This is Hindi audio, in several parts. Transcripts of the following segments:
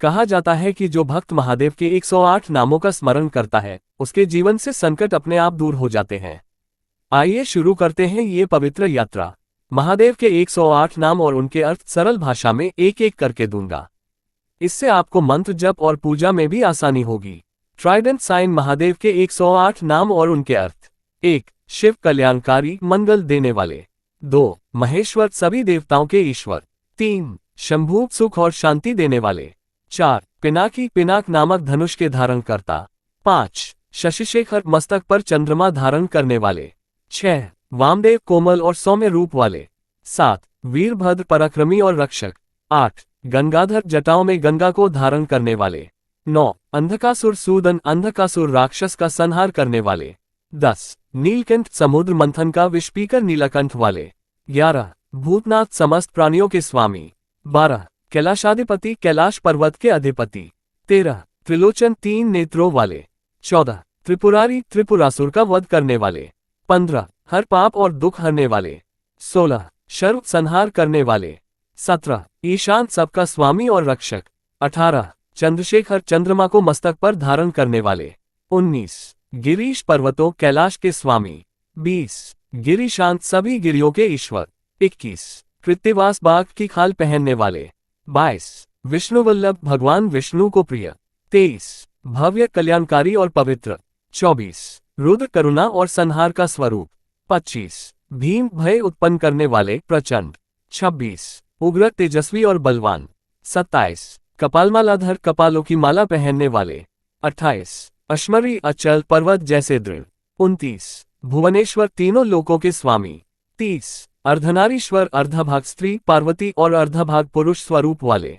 कहा जाता है कि जो भक्त महादेव के 108 नामों का स्मरण करता है उसके जीवन से संकट अपने आप दूर हो जाते हैं। आइए शुरू करते हैं ये पवित्र यात्रा। महादेव के 108 नाम और उनके अर्थ सरल भाषा में एक एक करके दूंगा। इससे आपको मंत्र जप और पूजा में भी आसानी होगी। ट्राइडेंट साइन महादेव के 108 नाम और उनके अर्थ। 1. शिव कल्याणकारी मंगल देने वाले। 2. महेश्वर सभी देवताओं के ईश्वर। 3. शंभु सुख और शांति देने वाले। 4. पिनाकी पिनाक नामक धनुष के धारण करता। 5. शशिशेखर मस्तक पर चंद्रमा धारण करने वाले। 6. वामदेव कोमल और सौम्य रूप वाले। 7. वीरभद्र पराक्रमी और रक्षक। 8. गंगाधर जटाओं में गंगा को धारण करने वाले। 9. अंधकासुर सूदन अंधकासुर राक्षस का संहार करने वाले। 10. नीलकंठ समुद्र मंथन का विष पीकर नीलकंठ वाले। 11. भूतनाथ समस्त प्राणियों के स्वामी। 12. कैलाशाधिपति कैलाश पर्वत के अधिपति। 13. त्रिलोचन 3 नेत्रों वाले। 14. त्रिपुरारी त्रिपुरासुर का वध करने वाले। 15. हर पाप और दुख हरने वाले। 16. शर्व संहार करने वाले। 17. ईशान सबका स्वामी और रक्षक। 18. चंद्रशेखर चंद्रमा को मस्तक पर धारण करने वाले। 19. गिरीश पर्वतों कैलाश के स्वामी। 20. गिरीशांत सभी गिरियों के ईश्वर। 21. कृत्तिवास बाघ की खाल पहनने वाले। 22. विष्णुवल्लभ भगवान विष्णु को प्रिय। 23. भव्य कल्याणकारी और पवित्र। 24. रुद्र करुणा और संहार का स्वरूप। 25. भीम भय उत्पन्न करने वाले प्रचंड। 26. उग्र तेजस्वी और बलवान। 27. कपालमालाधर कपालों की माला पहनने वाले। 28. अश्मरी अचल पर्वत जैसे दृढ़। 29. भुवनेश्वर तीनों लोकों के स्वामी। 30. अर्धनारीश्वर अर्धभाग स्त्री पार्वती और अर्धभाग पुरुष स्वरूप वाले।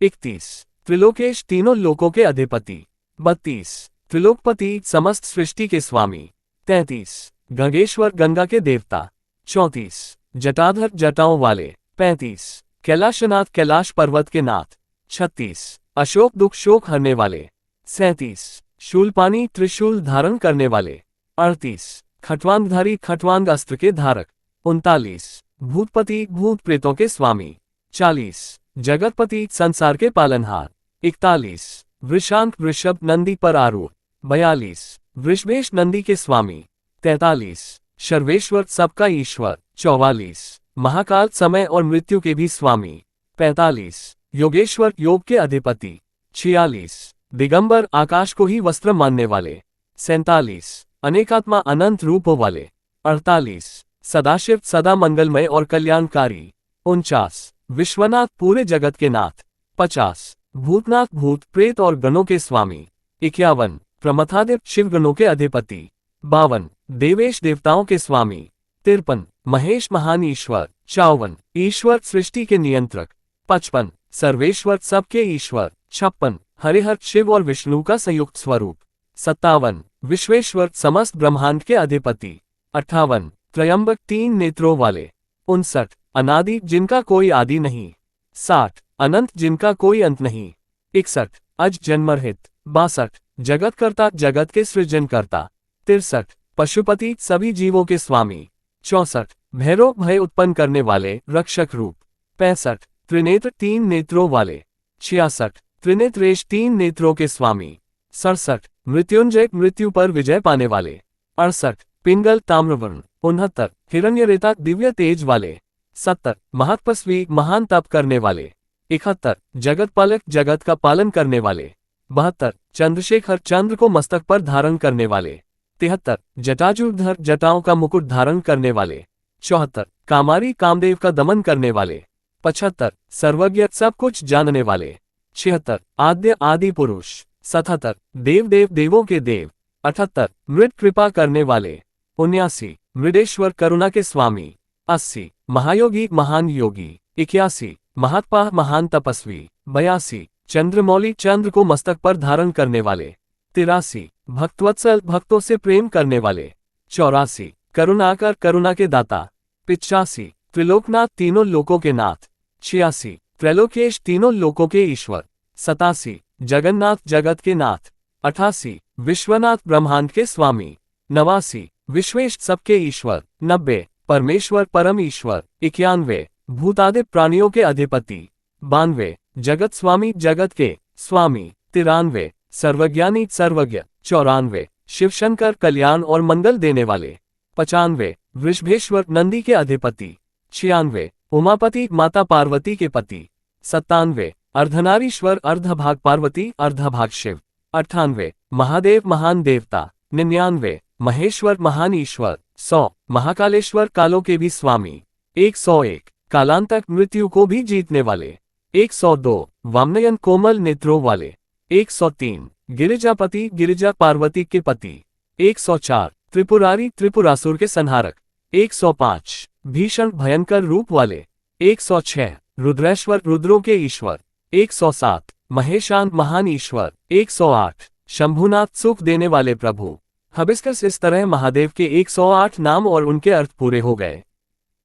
31. त्रिलोकेश तीनों लोकों के अधिपति। 32. त्रिलोकपति समस्त सृष्टि के स्वामी। 33. गंगेश्वर गंगा के देवता। 34. जटाधर जटाओं वाले। 35. कैलाशनाथ कैलाश पर्वत के नाथ। 36. अशोक दुख शोक हरने वाले। 37. शूलपानी त्रिशूल धारण करने वाले। 38. खटवांगधारी खटवांग अस्त्र के धारक। 39. भूतपति भूत प्रेतों के स्वामी। 40. जगतपति संसार के पालनहार। 41. वृषांक वृषभ नंदी पर आरूढ़। 42. वृषभेश नंदी के स्वामी। 43. शर्वेश्वर सबका ईश्वर। 44. महाकाल समय और मृत्यु के भी स्वामी। 45. योगेश्वर योग के अधिपति। 46. दिगंबर आकाश को ही वस्त्र मानने वाले। 47. अनेकात्मा अनंत रूपों वाले। 48. सदाशिव सदा मंगलमय और कल्याणकारी। 49. विश्वनाथ पूरे जगत के नाथ। 50. भूतनाथ भूत प्रेत और गणों के स्वामी। 51. प्रमथादिप शिवगणों के अधिपति। 52. देवेश देवताओं के स्वामी। 53. महेश महान ईश्वर। 54. ईश्वर सृष्टि के नियंत्रक। 55. सर्वेश्वर सबके ईश्वर। 56. हरिहर शिव और विष्णु का संयुक्त स्वरूप। 57. विश्वेश्वर समस्त ब्रह्मांड के अधिपति। 58. त्रयंबक 3 नेत्रों वाले। 59. अनादि जिनका कोई आदि नहीं। 60. अनंत जिनका कोई अंत नहीं। 61. अज जन्मरहित। 62. जगतकर्ता जगत के सृजनकर्ता। 63. पशुपति सभी जीवों के स्वामी। 64. भैरव भय उत्पन्न करने वाले रक्षक रूप। 65. त्रिनेत्र 3 नेत्रों वाले। 66. त्रिनेत्रेश 3 नेत्रों के स्वामी। 67. मृत्युंजय मृत्यु पर विजय पाने वाले। 68. पिंगल ताम्रवर्ण। 69. हिरण्यरेता दिव्य तेज वाले। 70. महत्पस्वी महान तप करने वाले। 71. जगतपालक जगत का पालन करने वाले। 72. चंद्रशेखर चंद्र को मस्तक पर धारण करने वाले। 73. जटाजूधर जटाओं का मुकुट धारण करने वाले। 74. कामारी कामदेव का दमन करने वाले। 75. सर्वज्ञ सब कुछ जानने वाले। 76. आद्य आदि पुरुष। 77. देव देव देवों के देव। 78. मृत कृपा करने वाले। 79. मृडेश्वर करुणा के स्वामी। 80. महायोगी महान योगी। 81. महात्मा महान तपस्वी। 82. चंद्रमौली चंद्र को मस्तक पर धारण करने वाले। 83. भक्तवत्सल भक्तों से प्रेम करने वाले। 84. करुणाकर करुणा के दाता। 85. त्रिलोकनाथ तीनों लोकों के नाथ। 86. त्रैलोकेश तीनों लोकों के ईश्वर। 87. जगन्नाथ जगत के नाथ। 88. विश्वनाथ ब्रह्मांड के स्वामी। 89. विश्वेश सबके ईश्वर। 90. परमेश्वर परम ईश्वर। 91. भूतादि प्राणियों के अधिपति। 92. जगत स्वामी जगत के स्वामी 93, सर्वज्ञानी सर्वज्ञ 94, शिवशंकर कल्याण और मंगल देने वाले 95, वृषभेश्वर नंदी के अधिपति 96, उमापति माता पार्वती के पति 97, अर्धनारीश्वर अर्धभाग पार्वती अर्धभाग शिव 98, महादेव महान देवता 99, महेश्वर महान ईश्वर 100, महाकालेश्वर कालों के भी स्वामी 101, कालांतक मृत्यु को भी जीतने वाले 102, वामनयन कोमल नेत्रों वाले 103, गिरिजापति गिरिजा पार्वती के पति 104, त्रिपुरारी त्रिपुरासुर के संहारक 105, भीषण भयंकर रूप वाले 106, रुद्रेश्वर रुद्रों के ईश्वर 107, महेशान महान ईश्वर 108, शंभुनाथ सुख देने वाले प्रभु। हबिस्कस इस तरह महादेव के 108 नाम और उनके अर्थ पूरे हो गए।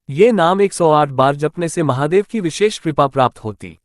ये नाम 108 बार जपने से महादेव की विशेष कृपा प्राप्त होती।